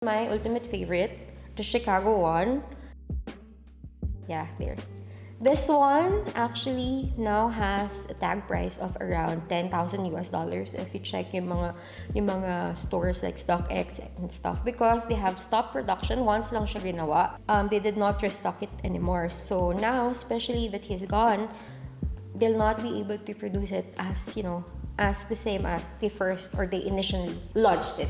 My ultimate favorite, the Chicago one. Yeah, there. This one actually now has a tag price of around 10,000 US dollars if you check yung mga stores like StockX and stuff, because they have stopped production. Once lang siya ginawa. They did not restock it anymore. So now, especially that he's gone, they'll not be able to produce it as, as the same as they first or they initially launched it.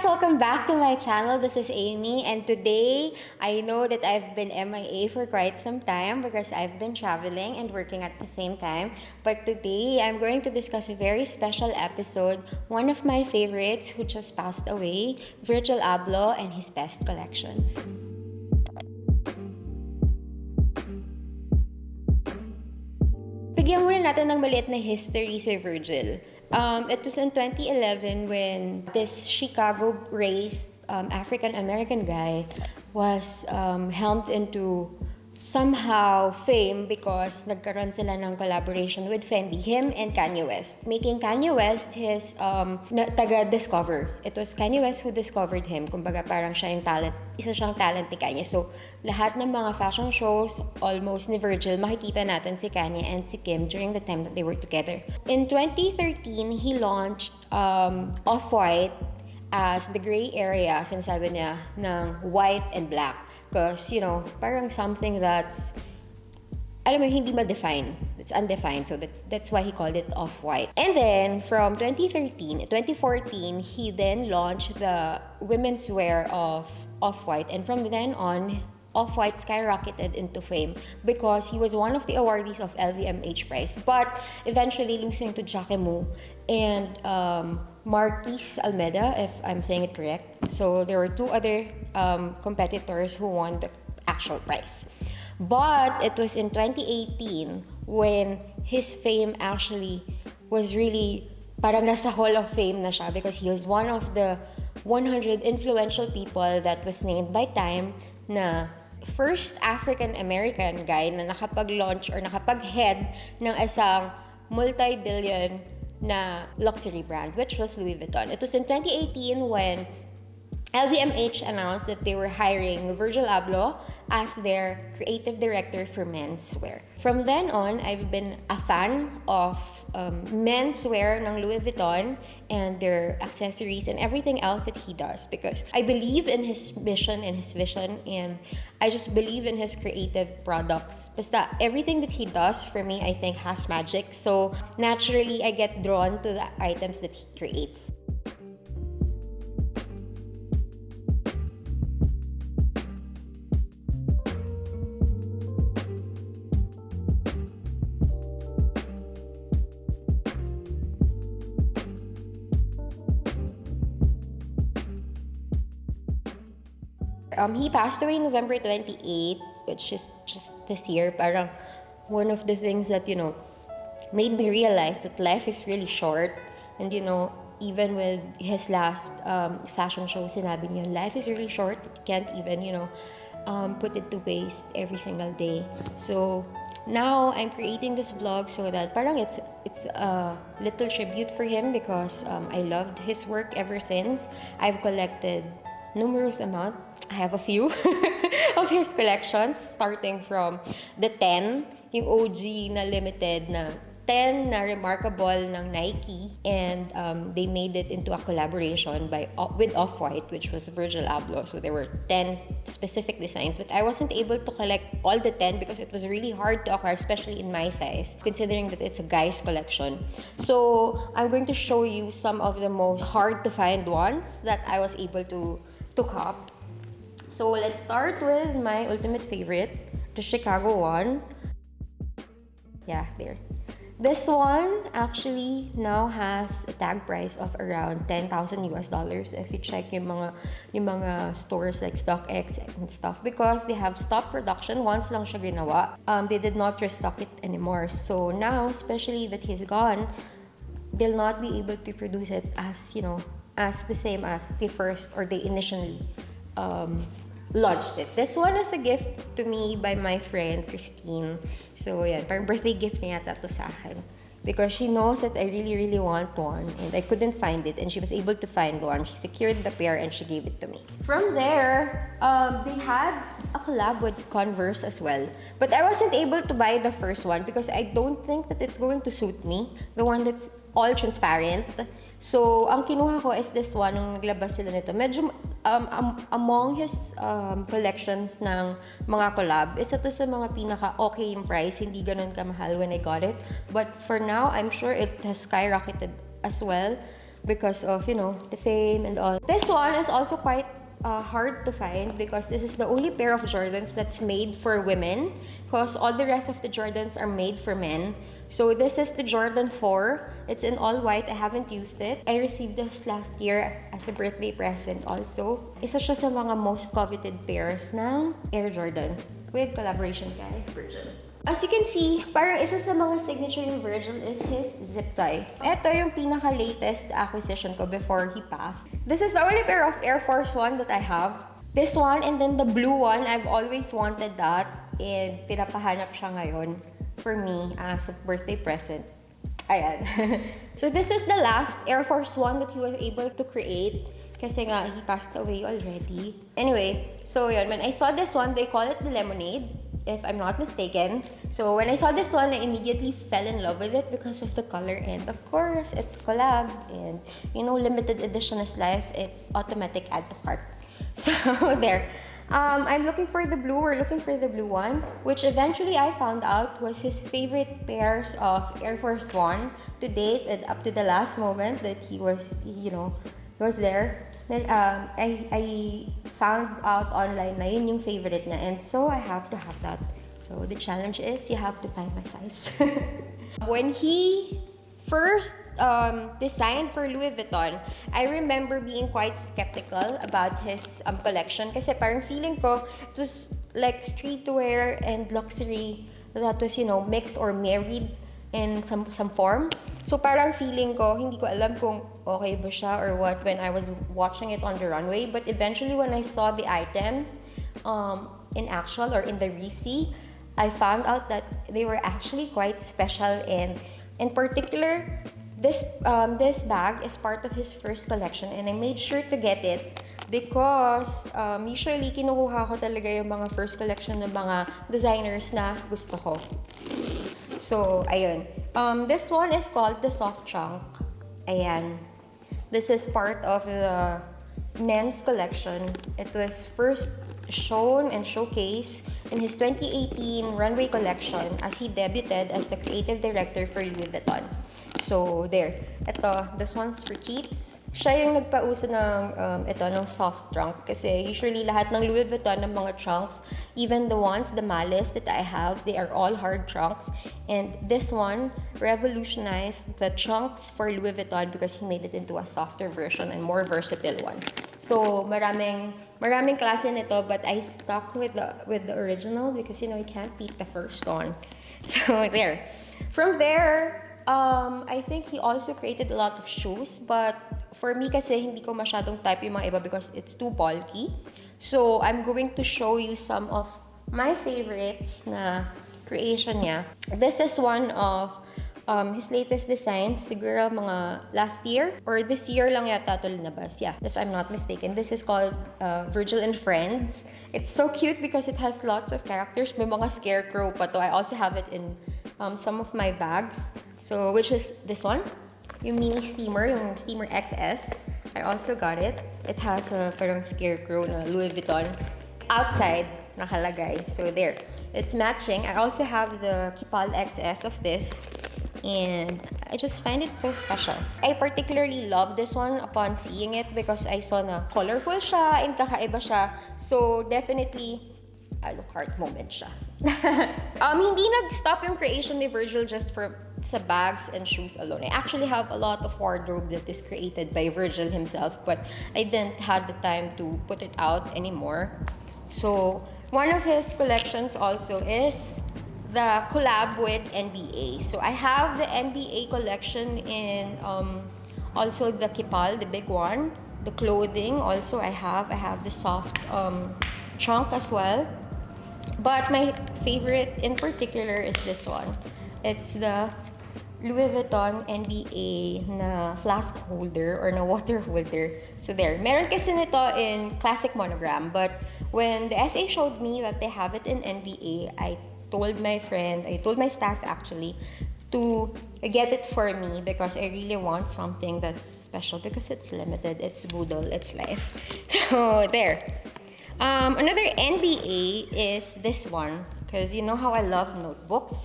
Welcome back to my channel. This is Aimee, and today I know that I've been MIA for quite some time because I've been traveling and working at the same time. But today I'm going to discuss a very special episode, one of my favorites who just passed away, Virgil Abloh and his best collections. Bigyan muna natin ng maliit na history si Virgil. It was in 2011 when this Chicago-raised African-American guy was helmed into somehow fame because nagkaroon sila ng collaboration with Fendi, him and Kanye West, making Kanye West his taga-discover. It was Kanye West who discovered him. Kumbaga parang siya yung talent, isa siyang talent ni Kanye. So lahat ng mga fashion shows, almost ni Virgil, makikita natin si Kanye and si Kim during the time that they were together. In 2013, he launched Off-White as the gray area, sinasabi niya, ng white and black. Because, parang something that's, alam mo, hindi ma-define. It's undefined. So that's why he called it Off-White. And then, from 2014, he then launched the women's wear of Off-White. And from then on, Off-White skyrocketed into fame because he was one of the awardees of LVMH Prize, but eventually losing to Jacquemus and Marquise Almeida, if I'm saying it correct. So there were two other competitors who won the actual prize. But it was in 2018 when his fame actually was really parang nasa Hall of Fame na siya because he was one of the 100 influential people that was named by Time na first African-American guy na nakapag-launch or nakapag-head ng isang multi-billion na luxury brand, which was Louis Vuitton. It was in 2018 when LVMH announced that they were hiring Virgil Abloh as their creative director for menswear. From then on, I've been a fan of menswear ng Louis Vuitton and their accessories and everything else that he does because I believe in his mission and his vision, and I just believe in his creative products. Basta everything that he does for me, I think, has magic. So naturally, I get drawn to the items that he creates. He passed away November 28, which is just this year. Parang one of the things that, made me realize that life is really short. And, even with his last fashion show, sinabi niya, life is really short. You can't even, put it to waste every single day. So now I'm creating this vlog so that parang it's a little tribute for him because I loved his work ever since. I've collected numerous amount. I have a few of his collections, starting from the 10, yung OG na limited na 10 na remarkable ng Nike, and they made it into a collaboration with Off-White, which was Virgil Abloh. So there were 10 specific designs, but I wasn't able to collect all the 10 because it was really hard to acquire, especially in my size, considering that it's a guy's collection. So I'm going to show you some of the most hard to find ones that I was able to cop. So let's start with my ultimate favorite, the Chicago one. Yeah, there. This one actually now has a tag price of around 10,000 US dollars if you check yung mga stores like StockX and stuff, because they have stopped production. Once lang siya ginawa. They did not restock it anymore. So now, especially that he's gone, they'll not be able to produce it as, as the same as the first or they initially launched it. This one is a gift to me by my friend Christine. So yan, parang birthday gift niya yata to sa akin. Because she knows that I really, really want one and I couldn't find it and she was able to find one. She secured the pair and she gave it to me. From there, they had a collab with Converse as well. But I wasn't able to buy the first one because I don't think that it's going to suit me. The one that's all transparent. So, ang kinuha ko is this one, nung naglabas sila nito. Medyo, among his collections ng mga collab, isa to sa mga pinaka-okay yung price, hindi ganun kamahal when I got it. But for now, I'm sure it has skyrocketed as well because of, you know, the fame and all. This one is also quite hard to find because this is the only pair of Jordans that's made for women because all the rest of the Jordans are made for men. So this is the Jordan 4. It's in all white. I haven't used it. I received this last year as a birthday present also. Isa siya sa mga most coveted pairs ng Air Jordan with collaboration kay Virgil. As you can see, parang isa sa mga signature ni Virgil is his zip tie. Ito yung pinaka-latest acquisition ko before he passed. This is the only pair of Air Force One that I have. This one and then the blue one, I've always wanted that and pinapahanap siya ngayon for me as a birthday present. Ayan. So this is the last Air Force One that he was able to create kasi nga he passed away already. Anyway, so yun, when I saw this one, they call it the Lemonade, if I'm not mistaken. So when I saw this one, I immediately fell in love with it because of the color and of course, it's collab and you know, limited edition is life. It's automatic add to cart. So there. I'm looking for the blue, we're looking for the blue one, which eventually I found out was his favorite pairs of Air Force One to date and up to the last moment that he was, you know, he was there. Then I found out online na yun yung favorite niya and so I have to have that. So the challenge is you have to find my size. When he first designed for Louis Vuitton, I remember being quite skeptical about his collection kasi parang feeling ko it was like streetwear and luxury that was, you know, mixed or married in some form. So parang feeling ko, hindi ko alam kung okay ba siya or what when I was watching it on the runway. But eventually when I saw the items in actual or in the reci, I found out that they were actually quite special and in particular, this bag is part of his first collection and I made sure to get it because usually kinukuha ko talaga yung mga first collection ng mga designers na gusto ko. So, ayun. This one is called the Soft Trunk. Ayan. This is part of the men's collection. It was first shown and showcased in his 2018 runway collection as he debuted as the creative director for Louis Vuitton. So, there. Ito, this one's for keeps. Siya yung nagpauso ng soft trunk kasi usually lahat ng Louis Vuitton ng mga trunks, even the ones, the malice that I have, they are all hard trunks. And this one revolutionized the trunks for Louis Vuitton because he made it into a softer version and more versatile one. So, maraming klase nito, but I stuck with the original because, you know, you can't beat the first one. So, there. From there, I think he also created a lot of shoes, but for me kasi hindi ko masyadong type yung mga iba because it's too bulky. So, I'm going to show you some of my favorites na creation niya. This is one of his latest designs, siguro mga last year or this year lang yata ito linabas. Yeah, if I'm not mistaken. This is called Virgil and Friends. It's so cute because it has lots of characters. May mga scarecrow pa to. I also have it in some of my bags. So, which is this one, yung mini steamer, yung steamer XS. I also got it. It has a parang scarecrow na Louis Vuitton outside nakalagay. So there, it's matching. I also have the Kipal XS of this. And I just find it so special. I particularly love this one upon seeing it because I saw na colorful siya and kakaiba siya. So definitely, a look heart moment siya. Hindi nag-stop yung creation ni Virgil just for sa bags and shoes alone. I actually have a lot of wardrobe that is created by Virgil himself, but I didn't have the time to put it out anymore. So one of his collections also is the collab with NBA. So I have the NBA collection in Also the kipal, the big one. The clothing also I have the soft trunk as well. But my favorite in particular is this one. It's the Louis Vuitton NBA na flask holder or na water holder. So there. Meron kasi nito in classic monogram. But when the SA showed me that they have it in NBA, I told my staff actually, to get it for me because I really want something that's special because it's limited, it's boodle, it's life. So there. Another NBA is this one because you know how I love notebooks.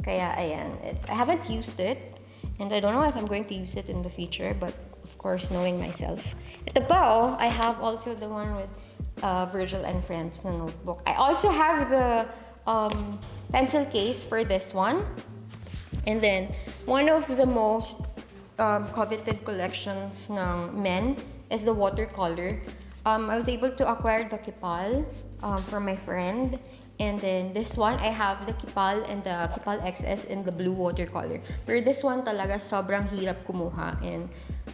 Kaya ayan, I haven't used it and I don't know if I'm going to use it in the future, but of course knowing myself. At the bow, I have also the one with Virgil and Friends na notebook. I also have the pencil case for this one. And then, one of the most coveted collections ng men is the watercolor. I was able to acquire the kipal from my friend. And then this one, I have the kipal and the kipal XS in the blue watercolor. Pero this one talaga sobrang hirap kumuha. And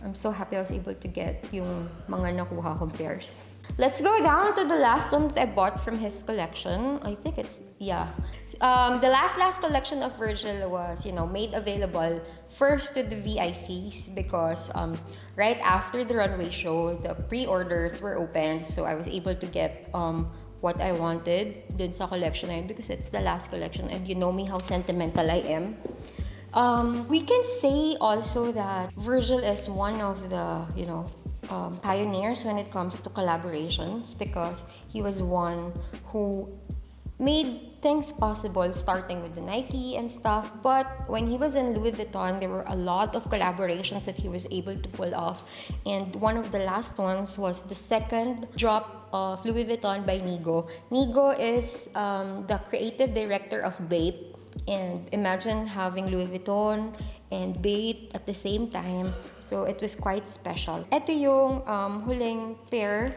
I'm so happy I was able to get yung mga nakuha kong pairs. Let's go down to the last one that I bought from his collection. I think it's, yeah. The last collection of Virgil was, made available first to the VICs because right after the runway show, the pre-orders were opened. So I was able to get what I wanted dun sa collection na yun because it's the last collection and you know me how sentimental I am. We can say also that Virgil is one of the, pioneers when it comes to collaborations because he was one who made things possible starting with the Nike and stuff. But when he was in Louis Vuitton, there were a lot of collaborations that he was able to pull off. And one of the last ones was the second drop of Louis Vuitton by Nigo. Nigo is the creative director of Bape. And imagine having Louis Vuitton and Bape at the same time. So it was quite special. Ito yung huling pair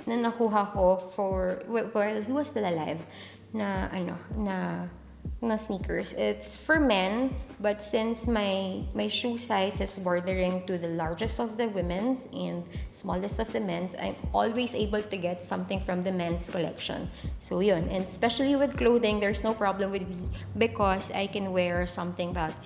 na nakuha ko for, well, he was still alive, na sneakers. It's for men, but since my shoe size is bordering to the largest of the women's and smallest of the men's, I'm always able to get something from the men's collection. So yun, and especially with clothing, there's no problem with me because I can wear something that's,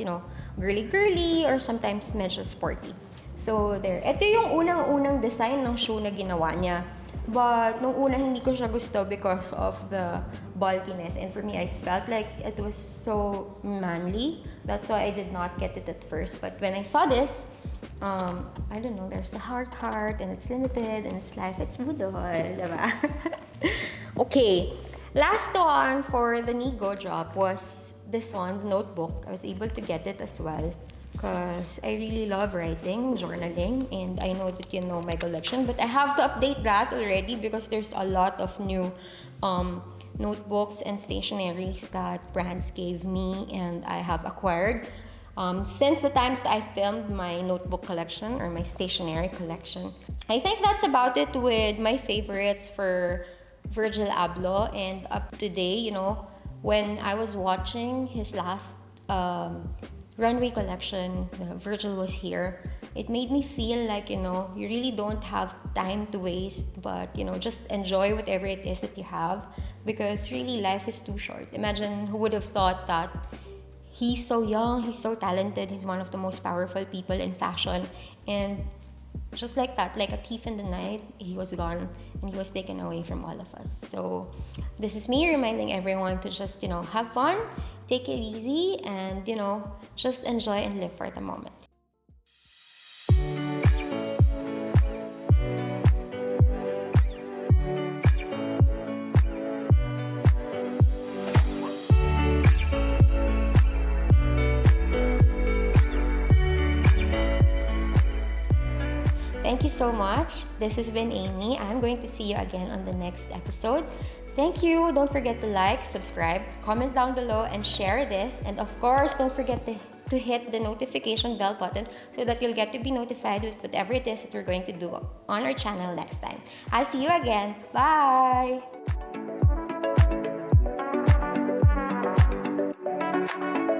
girly or sometimes medyo sporty. So there. Ito yung unang design ng shoe na ginawa niya. But nung una, hindi ko siya gusto because of the bulkiness. And for me, I felt like it was so manly. That's why I did not get it at first. But when I saw this, I don't know, there's a heart, and it's limited, and it's life, it's budol, diba? Okay, last one for the Nigo drop was this one, the notebook. I was able to get it as well. Because I really love writing, journaling, and I know that you know my collection. But I have to update that already because there's a lot of new notebooks and stationeries that brands gave me and I have acquired. Since the time that I filmed my notebook collection or my stationery collection. I think that's about it with my favorites for Virgil Abloh. And up to date, when I was watching his last runway collection, Virgil was here. It made me feel like, you really don't have time to waste, but, just enjoy whatever it is that you have because really life is too short. Imagine who would have thought that he's so young, he's so talented, he's one of the most powerful people in fashion, and just like that, like a thief in the night, he was gone and he was taken away from all of us. So this is me reminding everyone to just, have fun, take it easy, and, just enjoy and live for the moment. Thank you so much. This has been Aimee. I'm going to see you again on the next episode. Thank you. Don't forget to like, subscribe, comment down below, and share this. And of course, don't forget to hit the notification bell button so that you'll get to be notified with whatever it is that we're going to do on our channel next time. I'll see you again. Bye!